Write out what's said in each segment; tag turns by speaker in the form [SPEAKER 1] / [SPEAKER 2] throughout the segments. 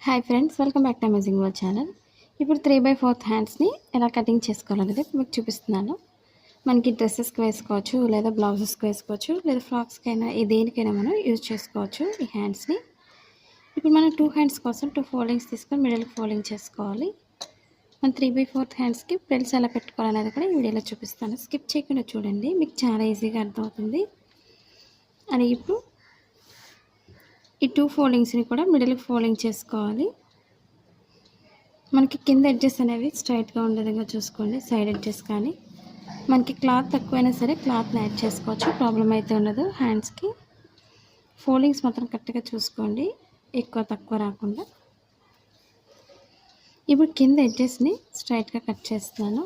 [SPEAKER 1] Hi friends, welcome back to amazing world channel. ఇప్పుడు 3/4 హ్యాండ్స్ని ఎలా cutting చేసుకోవాలనేది మీకు చూపిస్తున్నాను. మనకి డ్రెస్సెస్కి వేసుకోవచ్చు, లేదా బ్లౌజెస్కి వేసుకోవచ్చు, లేదా ఫ్రాక్స్కైనా దేనికైనా మనం యూజ్ చేసుకోవచ్చు ఈ హ్యాండ్స్ని. ఇప్పుడు మనం 2 హ్యాండ్స్ కోసం 2 ఫోల్డింగ్స్ తీసుకొని మిడిల్కి ఫోల్డింగ్ చేసుకోవాలి. మన 3/4 హ్యాండ్స్కి ఫ్రిల్స్ ఎలా పెట్టుకోవాలనేది కూడా ఈ వీడియోలో చూపిస్తాను. స్కిప్ చేయకుండా చూడండి, మీకు చాలా ఈజీగా అర్థమవుతుంది. అని ఇప్పుడు ఈ 2 ఫోల్డింగ్స్ని కూడా మిడిల్కి ఫోల్డింగ్ చేసుకోవాలి. మనకి కింద ఎడ్జెస్ అనేవి స్ట్రైట్గా ఉండే విధంగా చూసుకోండి, సైడ్ ఎడ్జెస్. కానీ మనకి క్లాత్ తక్కువైనా సరే క్లాత్ని యాడ్ చేసుకోవచ్చు, ప్రాబ్లం అయితే ఉండదు. హ్యాండ్స్కి ఫోల్డింగ్స్ మాత్రం కరెక్ట్గా చూసుకోండి, ఎక్కువ తక్కువ రాకుండా. ఇప్పుడు కింద ఎడ్జెస్ని స్ట్రైట్గా కట్ చేస్తున్నాను.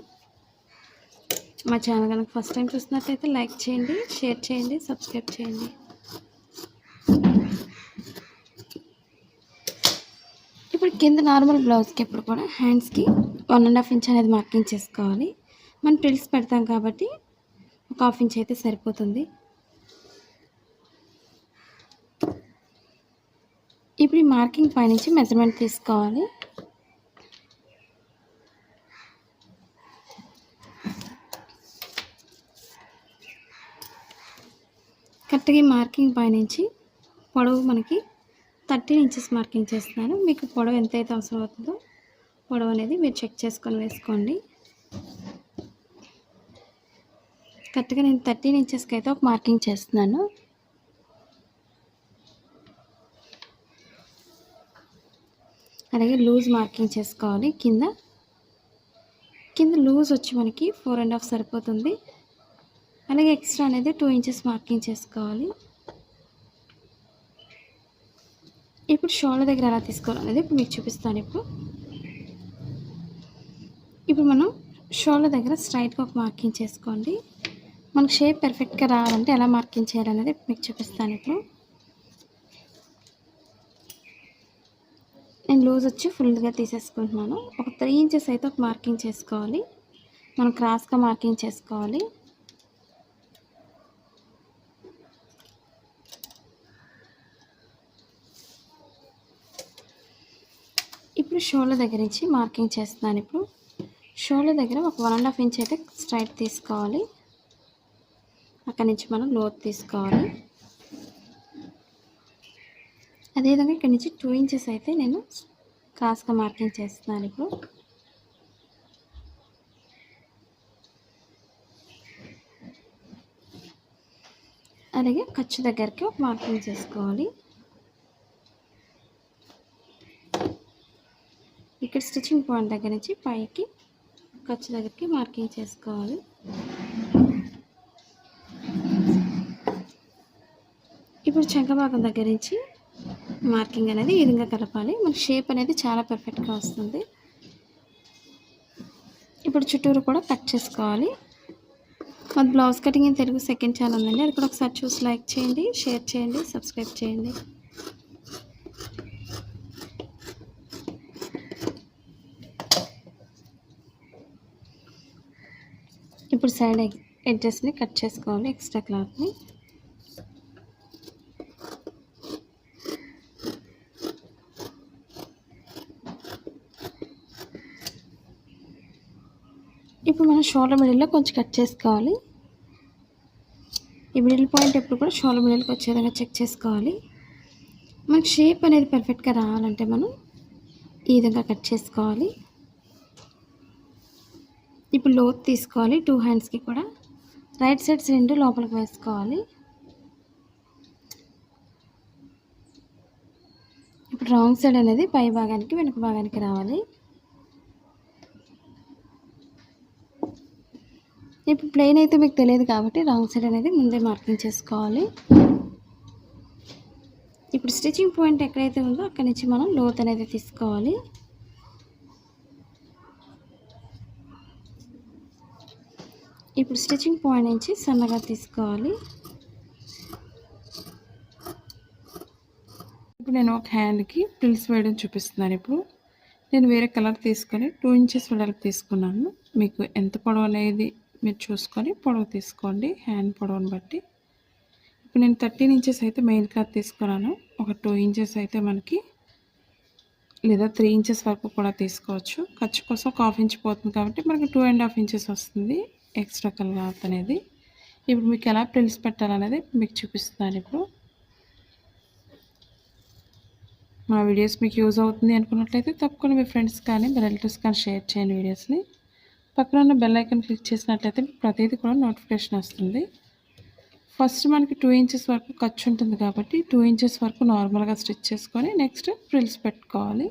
[SPEAKER 1] మా ఛానల్ కనుక ఫస్ట్ టైం చూసినట్లయితే లైక్ చేయండి, షేర్ చేయండి, సబ్స్క్రైబ్ చేయండి. ఇప్పుడు కింద నార్మల్ బ్లౌజ్కి ఎప్పుడు కూడా హ్యాండ్స్కి 1.5 ఇంచ్ అనేది మార్కింగ్ చేసుకోవాలి. మనం ఫ్రిల్స్ పెడతాం కాబట్టి ఒక 1/2 ఇంచ్ అయితే సరిపోతుంది. ఇప్పుడు ఈ మార్కింగ్ పైనుంచి మెజర్మెంట్ తీసుకోవాలి. కరెక్ట్గా ఈ మార్కింగ్ పైనుంచి పొడవు మనకి 13 ఇంచెస్ మార్కింగ్ చేస్తున్నాను. మీకు పొడవు ఎంతైతే అవసరం అవుతుందో పొడవు అనేది మీరు చెక్ చేసుకొని వేసుకోండి. కరెక్ట్గా నేను 13 ఇంచెస్కి అయితే ఒక మార్కింగ్ చేస్తున్నాను. అలాగే లూజ్ మార్కింగ్ చేసుకోవాలి. కింద లూజ్ వచ్చి మనకి 4.5 సరిపోతుంది. అలాగే ఎక్స్ట్రా అనేది 2 ఇంచెస్ మార్కింగ్ చేసుకోవాలి. ఇప్పుడు షోల్డర్ దగ్గర ఎలా తీసుకోవాలనేది ఇప్పుడు మీకు చూపిస్తాను. ఇప్పుడు మనం షోల్డర్ దగ్గర స్ట్రైట్గా ఒక మార్కింగ్ చేసుకోండి. మనకు షేప్ పర్ఫెక్ట్గా రావాలంటే ఎలా మార్కింగ్ చేయాలనేది మీకు చూపిస్తాను. ఇప్పుడు నేను లూజ్ వచ్చి ఫుల్గా తీసేసుకుంటున్నాను. ఒక 3 ఇంచెస్ అయితే ఒక మార్కింగ్ చేసుకోవాలి. మనం క్రాస్గా మార్కింగ్ చేసుకోవాలి. ఇప్పుడు షోల్డర్ దగ్గర నుంచి మార్కింగ్ చేస్తున్నాను. ఇప్పుడు షోల్డర్ దగ్గర ఒక 1.5 ఇంచ్ అయితే స్ట్రైట్ తీసుకోవాలి. అక్కడి నుంచి మనం లోత్ తీసుకోవాలి. అదేవిధంగా ఇక్కడి నుంచి 2 ఇంచెస్ అయితే నేను క్రాస్గా మార్కింగ్ చేస్తున్నాను. ఇప్పుడు అలాగే ఖర్చు దగ్గరికి ఒక మార్కింగ్ చేసుకోవాలి. ఇక్కడ స్టిచ్చింగ్ పాయింట్ దగ్గర నుంచి పైకి ఖర్చు దగ్గరికి మార్కింగ్ చేసుకోవాలి. ఇప్పుడు చంక భాగం దగ్గర నుంచి మార్కింగ్ అనేది ఈ విధంగా కలపాలి. మనకి షేప్ అనేది చాలా పర్ఫెక్ట్గా వస్తుంది. ఇప్పుడు చుట్టూరు కూడా కట్ చేసుకోవాలి. మన blouse cutting in Telugu second channel ఉందండి, అది కూడా ఒకసారి చూసి లైక్ చేయండి, షేర్ చేయండి, సబ్స్క్రైబ్ చేయండి. ఇప్పుడు సైడ్ ఎడ్జెస్ని కట్ చేసుకోవాలి, ఎక్స్ట్రా క్లాత్ని. ఇప్పుడు మనం షోల్డర్ మిడిల్లో కొంచెం కట్ చేసుకోవాలి. ఈ మిడిల్ పాయింట్ ఎప్పుడు కూడా షోల్డర్ మిడిల్కి వచ్చే విధంగా చెక్ చేసుకోవాలి. మనకి షేప్ అనేది పర్ఫెక్ట్గా రావాలంటే మనం ఈ విధంగా కట్ చేసుకోవాలి. ఇప్పుడు లోత్ తీసుకోవాలి. 2 హ్యాండ్స్కి కూడా రైట్ సైడ్స్ 2 లోపలికి వేసుకోవాలి. ఇప్పుడు రాంగ్ సైడ్ అనేది పై భాగానికి వెనుక భాగానికి రావాలి. ఇప్పుడు ప్లెయిన్ అయితే మీకు తెలియదు కాబట్టి రాంగ్ సైడ్ అనేది ముందే మార్కింగ్ చేసుకోవాలి. ఇప్పుడు స్టిచ్చింగ్ పాయింట్ ఎక్కడైతే ఉందో అక్కడి నుంచి మనం లోత్ అనేది తీసుకోవాలి. ఇప్పుడు స్టిచ్చింగ్ పాయింట్ నుంచి సన్నగా తీసుకోవాలి.
[SPEAKER 2] ఇప్పుడు నేను ఒక హ్యాండ్కి ఫ్రిల్స్ వేయడం చూపిస్తున్నాను. ఇప్పుడు నేను వేరే కలర్ తీసుకొని 2 ఇంచెస్ వెడల్పు తీసుకున్నాను. మీకు ఎంత పొడవు అనేది మీరు చూసుకొని పొడవు తీసుకోండి, హ్యాండ్ పొడవుని బట్టి. ఇప్పుడు నేను 13 ఇంచెస్ అయితే మెయిన్ క్లాత్ తీసుకున్నాను. ఒక 2 ఇంచెస్ అయితే మనకి లేదా 3 ఇంచెస్ వరకు కూడా తీసుకోవచ్చు. ఖర్చు కోసం ఒక హాఫ్ ఇంచ్ పోతుంది కాబట్టి మనకి 2.5 ఇంచెస్ వస్తుంది ఎక్స్ట్రా క్లాత్ అనేది. ఇప్పుడు మీకు ఎలా ప్రిల్స్ పెట్టాలనేది మీకు చూపిస్తున్నాను ఇప్పుడు. మా వీడియోస్ మీకు యూజ్ అవుతుంది అనుకున్నట్లయితే తప్పకుండా మీ ఫ్రెండ్స్ కానీ మీ రిలేటివ్స్ కానీ షేర్ చేయండి వీడియోస్ని. పక్కన ఉన్న బెల్ ఐకాన్ క్లిక్ చేసినట్లయితే మీకు ప్రతిదీ కూడా నోటిఫికేషన్ వస్తుంది. ఫస్ట్ మనకి 2 ఇంచెస్ వరకు ఖర్చు ఉంటుంది కాబట్టి 2 ఇంచెస్ వరకు నార్మల్గా స్టిచ్ చేసుకొని నెక్స్ట్ ఫ్రిల్స్ పెట్టుకోవాలి.